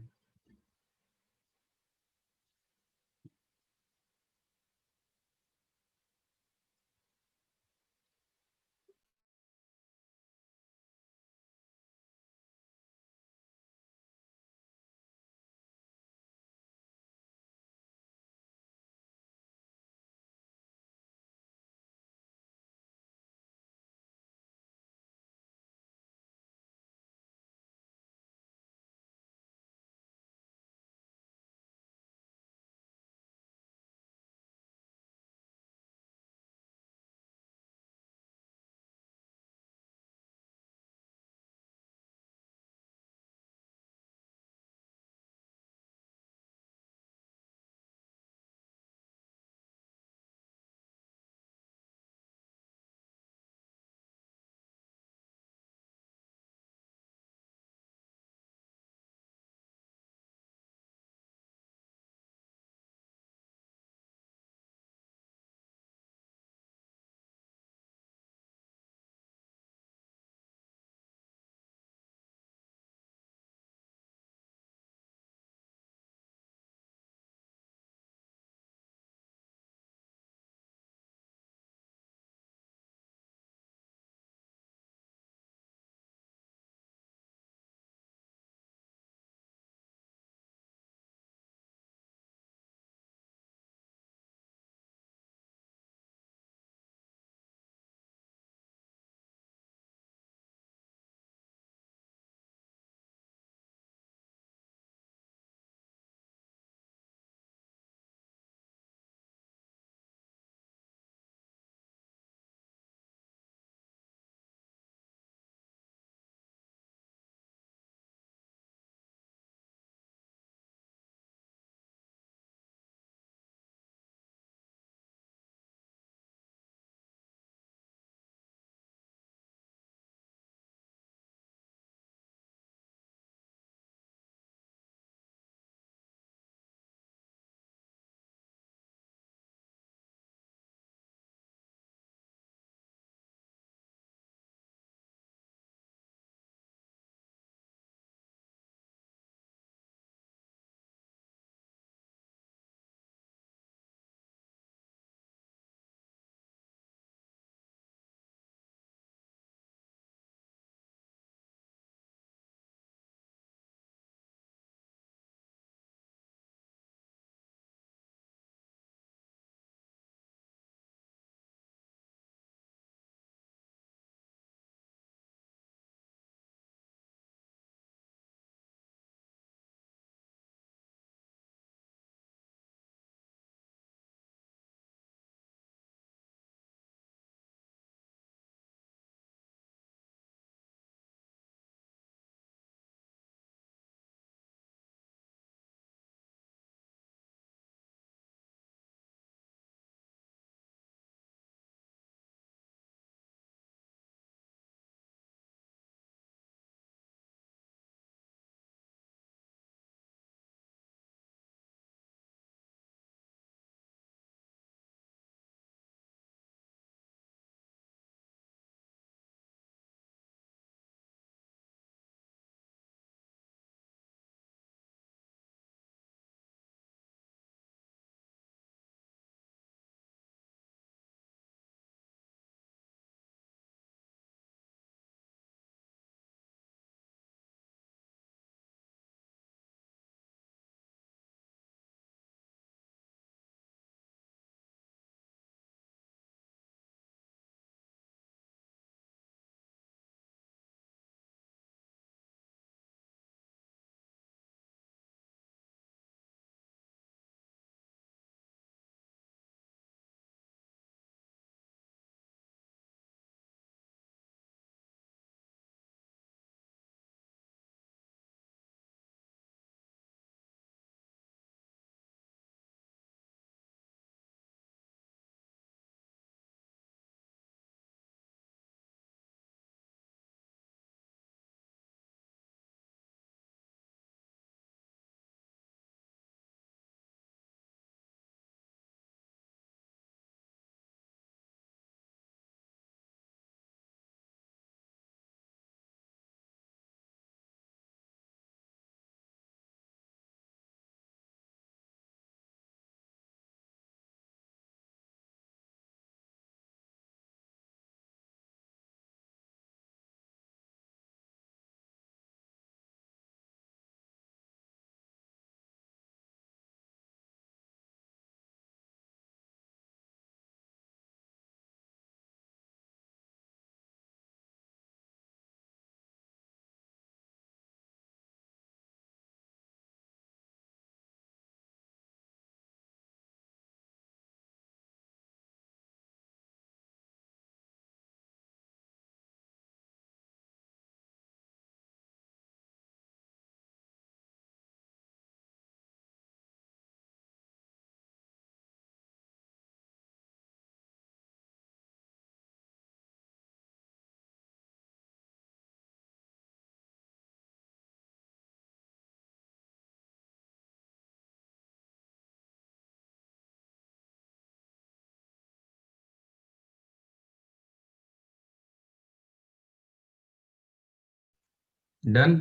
Done.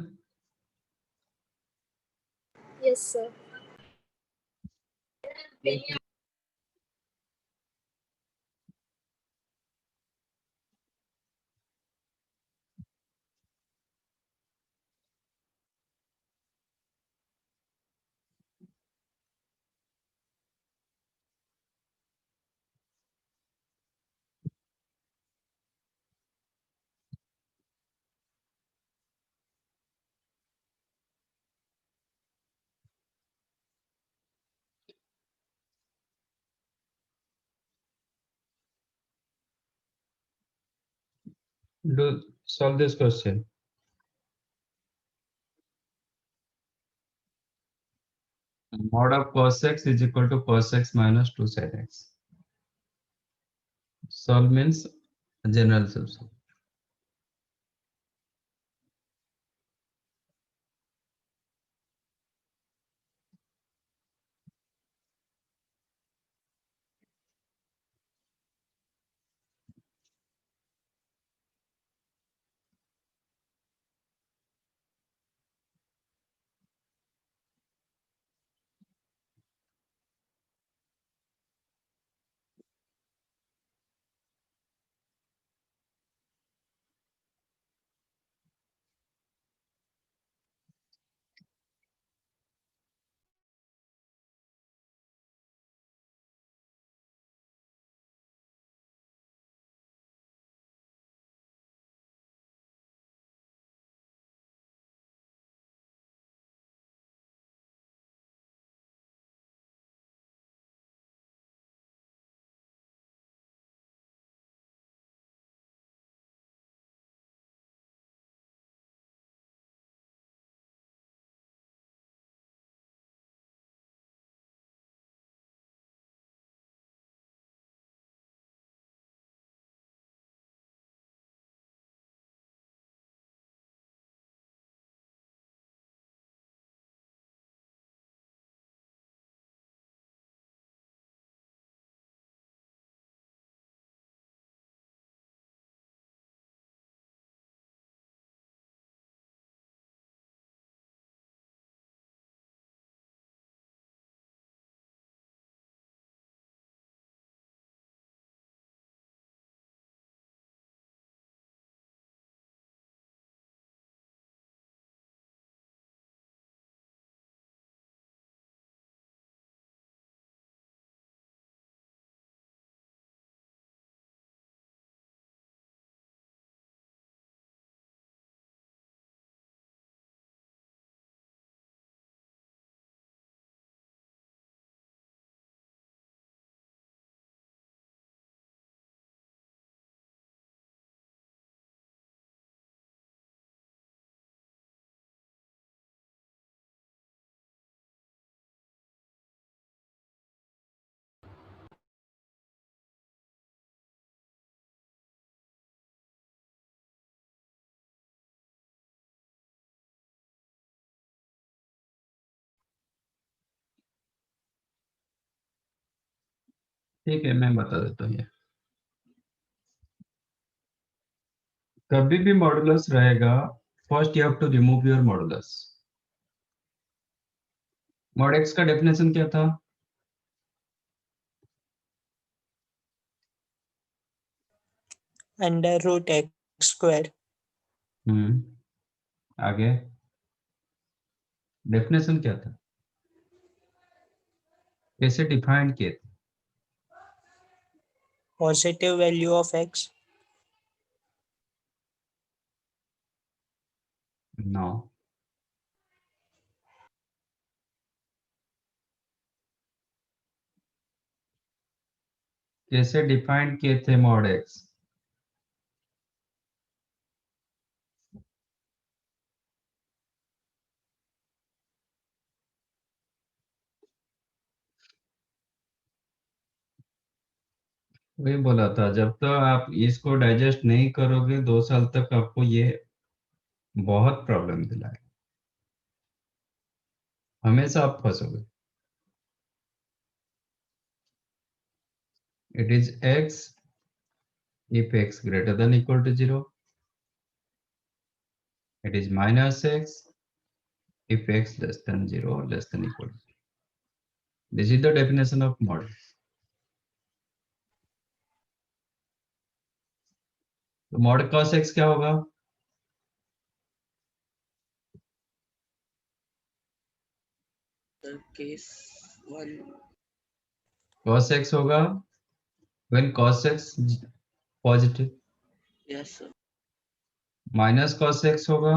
Yes sir. Do solve this question. Mod of cos x is equal to cos x minus 2 sin x. Solve means general solution. ठीक है, मैं बता देता हूँ ये। कभी भी मॉडुलस रहेगा, first you have to remove your modulus. Mod x का डेफिनेशन क्या था? Under root x square. आगे डेफिनेशन क्या था? कैसे डिफाइन किए थे? Positive value of x. No. कैसे डिफाइन किए थे मॉड एक्स? वही बोला था, जब तक आप इसको डाइजेस्ट नहीं करोगे 2 साल तक आपको ये बहुत प्रॉब्लम दिलाएगा, हमेशा आप फंसोगे। It is x if x greater than equal to 0 It is minus x if x less than 0 or less than equal to 0. This is the definition of mod. तो mod cos x क्या होगा? Sir case 1 cos x होगा when cos x positive. Yes sir Minus cos x होगा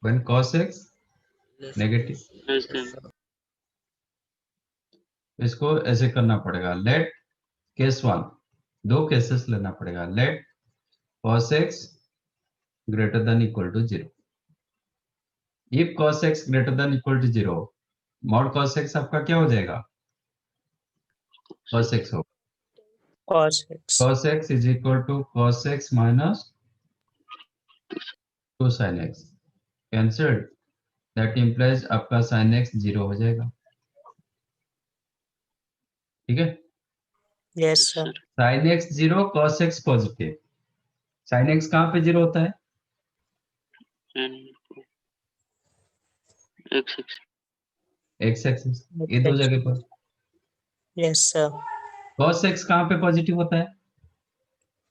when cos x negative. Less than. इसको ऐसे करना पड़ेगा. Let case 1 दो केसेस लेना पड़ेगा. Let cos x greater than equal to 0. If cos x greater than equal to 0, mod cos x आपका क्या हो जाएगा? cos x होगा. cos x. Cos x is equal to cos x minus 2 sin x. Cancelled. That implies आपका sin x 0 हो जाएगा. ठीक है? Yes sir. sin x 0, cos x positive. sin x कहाँ पे 0 होता है? And x x axis. ये दो जगह पर. Yes sir. cos x कहाँ पे पॉजिटिव होता है?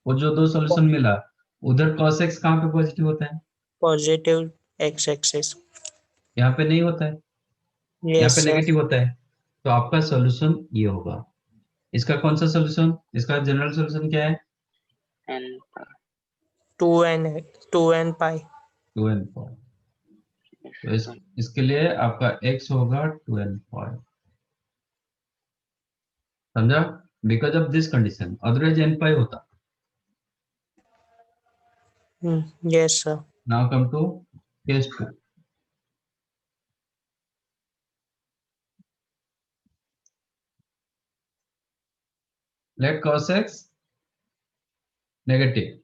वो जो दो सॉल्यूशन मिला उधर cos x कहाँ पे पॉजिटिव होता है? Positive x axis. यहाँ पे नहीं होता है. यहाँ Yes पे sir. नेगेटिव होता है. तो आपका सॉल्यूशन ये होगा. इसका कौन सा सॉल्यूशन? इसका जनरल सॉल्यूशन क्या है? and 2n pi. 2n pi. तो इसके लिए आपका x होगा 2n pi. समझा? Because of this condition. Otherwise n pi होता. Yes sir. Now come to case 2. Let cos x negative.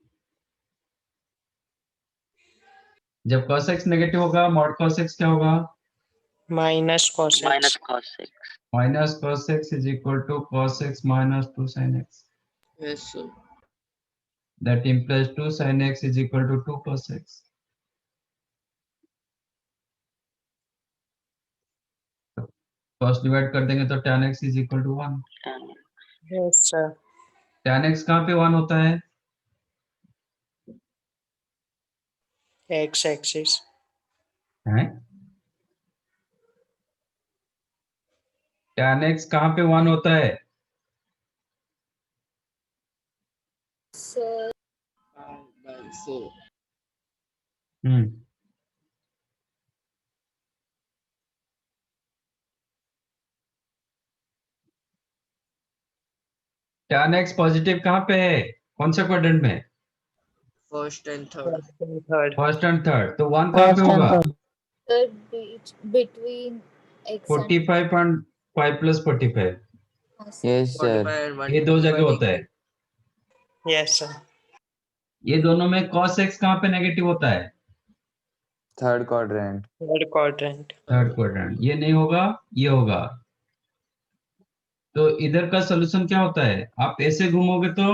जब cos x नेगेटिव होगा mod cos x क्या होगा? Minus cos x. minus cos x. Minus cos x is equal to cos x minus 2 sin x. Yes sir That implies 2 sin x is equal to 2 cos x. cos divide कर देंगे तो tan x is equal to 1. And Yes sir. tan x कहाँ पे 1 होता है? X axis. हैं? tan x कहाँ पे 1 होता है? सर 4 tan x पॉजिटिव कहाँ पे है? कौन से क्वाड्रेंट में? First and third First and third. First and third. तो 1 कहाँ पे होगा? Sir between x and 45.5 plus 45. हाँ, सर। यस सर 45 and 1 ये दो जगह होता है. Yes sir. ये दोनों में cos x कहाँ पे नेगेटिव होता है? Third quadrant Third quadrant. Third quadrant. ये नहीं होगा, ये होगा. तो इधर का सॉल्यूशन क्या होता है? आप ऐसे घूमोगे तो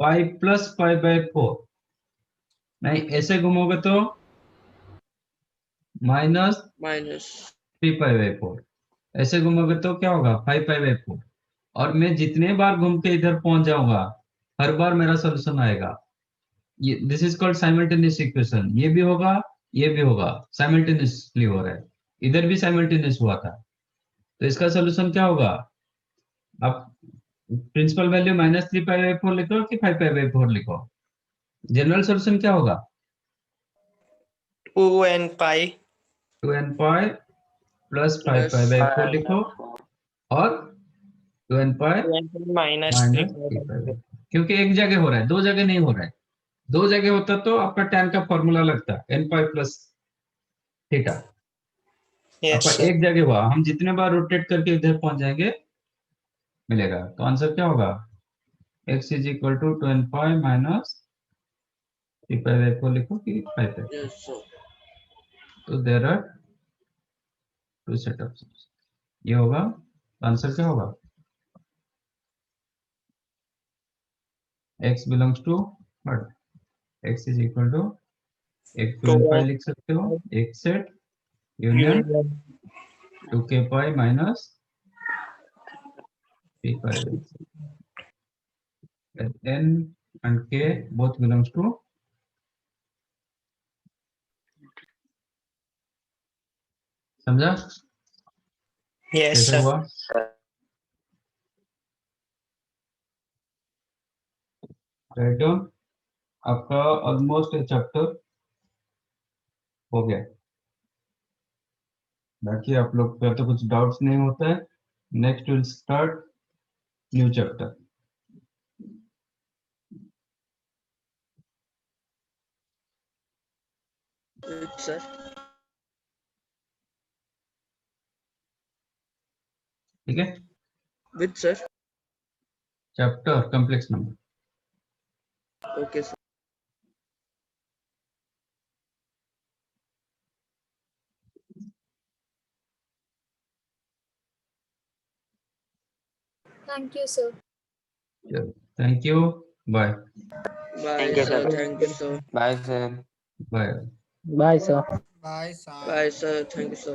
5 plus 5/4. नहीं, ऐसे घूमोगे तो minus माइनस 3/4. ऐसे घूमोगे तो क्या होगा? 5/4. और मैं जितने बार घूम के इधर पहुंच जाऊंगा हर बार मेरा सॉल्यूशन आएगा. ये this is called simultaneous equation. ये भी होगा, ये भी होगा. साइमल्टेनियसली हो रहा है. इधर भी साइमल्टेनियस हुआ था. तो इसका सॉल्यूशन क्या होगा? आप प्रिंसिपल वैल्यू -3/4 लिखो कि 5/4 लिखो. जनरल सॉल्यूशन क्या होगा? 2n pi. 2n pi plus 5/4 लिखो और 2n pi 2n pi minus minus 3/4. 3/4. क्योंकि एक जगह हो रहा है, दो जगह नहीं हो रहा है. दो जगह होता तो आपका tan का फॉर्मूला लगता n pi plus theta. Yes आपका sir. एक जगह हुआ, हम जितने बार रोटेट करके इधर पहुंच जाएंगे मिलेगा. तो आंसर क्या होगा? x is equal to 2n pi minus 3/4 लिखो कि 5/4. यस सर तो there are two set of solution. ये होगा. आंसर क्या होगा? x belongs to what? x is equal to एक क्यू पाई लिख सकते हो, एक set union union 2k pi minus p pi n and k both belongs to समझा yes कैसे sir हुआ? राइट आपका ऑलमोस्ट चैप्टर हो गया। बाकी आप लोग का तो कुछ डाउट्स नहीं होता है। Next will start new chapter. sir. ठीक है, With sir. Chapter complex number. Okay, sir. Thank you, sir. Thank you, bye Bye, Thank you, sir. sir. Thank you, sir. Bye, sir. Bye. Bye, sir. Bye, sir. Thank you, sir.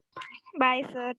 Bye, sir.